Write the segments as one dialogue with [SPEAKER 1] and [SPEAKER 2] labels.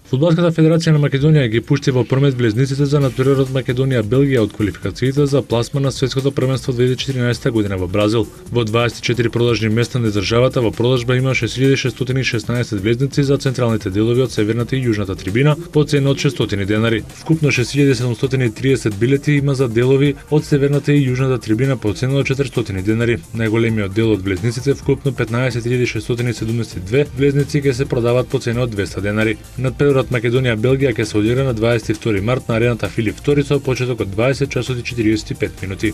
[SPEAKER 1] Фудбалската федерација на Македонија ги пушти во промет влезниците за надпреварот Македонија-Белгија од квалификациите за пласман на светското првенство 2014 година во Бразил. Во 24 продажни места на државата во продажба има 6616 влезници за централните делови од северната и јужната трибина по цена од 600 денари. Вкупно 6730 билети има за делови од северната и јужната трибина по цена од 400 денари. Најголемиот дел од влезниците, вкупно 15672 влезници, ќе се продаваат по цена од 200 денари. Надпреварот Македонија-Белгија ќе се одигра на 22 март на арената Филип II со почеток од 20 часот и 45 минути.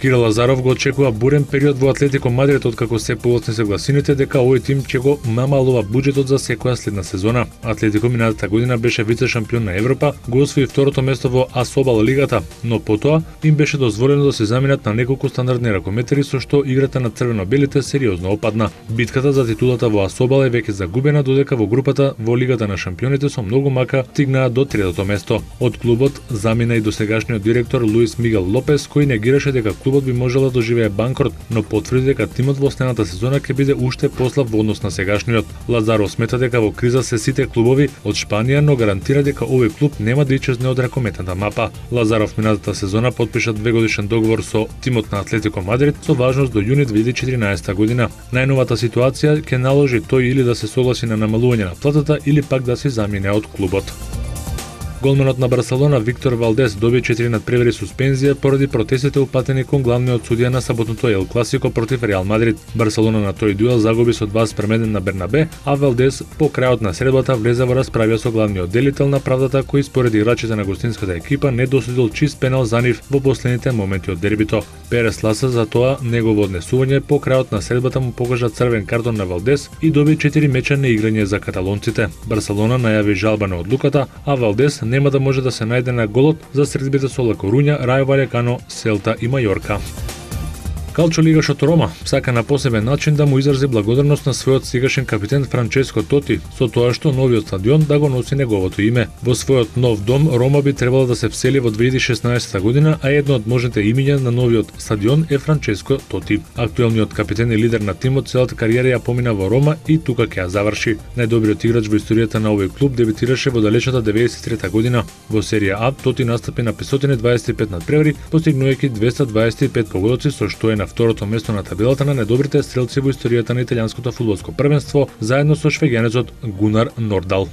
[SPEAKER 1] Кирил Лазаров го очекува бурен период во Атлетико Мадрид откако се полосни согласините дека овој тим ќе го намалува буџетот за секоја следна сезона. Атлетико минатата година беше вице-шампион на Европа, го освои второто место во Асобал лигата, но потоа им беше дозволено да се заминат на неколку стандардни ракометари со што играта на црвено-белите сериозно опадна. Битката за титулата во Асобал е веќе загубена, додека во групата во Лигата на шампионите со многу мака стигнаа до третото место. Од клубот замина и досегашниот директор Луис Мигел Лопес, кој негираше дека клубот би можел да доживее банкрот, но потврди дека тимот во следната сезона ќе биде уште послаб во однос на сегашниот. Лазаров смета дека во криза се сите клубови од Шпанија, но гарантира дека овој клуб нема да исчезне од ракометната мапа. Лазаров минатата сезона потпиша 2-годишен договор со тимот на Атлетико Мадрид со важност до јуни 2014 година. Најновата ситуација ќе наложи тој или да се согласи на намалување на платата или пак да се замине од клубот. Голманот на Барселона Виктор Валдес доби 4 надпревари суспензија поради протестите упатени кон главниот судија на саботното Ел Класико против Реал Мадрид. Барселона на тој дуел загуби со 2-1 на Бернабе, а Валдес по крајот на средбата влезе во расправа со главниот делител на правдата кој според играчите на гостинската екипа не досудил чист пенал за нив во последните моменти од дербито. Перес Ласа за тоа негово однесување по крајот на средбата му покажа црвен картон на Валдес и доби 4 меча неиграње за каталонците. Барселона најави жалба на одлуката, а Валдес нема да може да се најде на голот за средбите со Ла Коруња, Рајо Валекано, Селта и Мајорка. Калчо лигашот Рома сака на посебен начин да му изрази благодарност на својот сегашен капитен Франческо Тоти со тоа што новиот стадион да го носи неговото име. Во својот нов дом Рома би требало да се всели во 2016 година, а едно од можните имиња на новиот стадион е Франческо Тоти. Актуелниот капитен и лидер на тимот целата кариера ја помина во Рома и тука ќе ја заврши. Најдобриот играч во историјата на овој клуб дебитираше во далечната 93 година. Во серија А Тоти настапи на 525 надпревари, постигнувајќи 225 погодоци со што е на второто место на табелата на најдобрите стрелци во историјата на италијанското фудбалско првенство, заедно со швеѓанецот Гунар Нордал.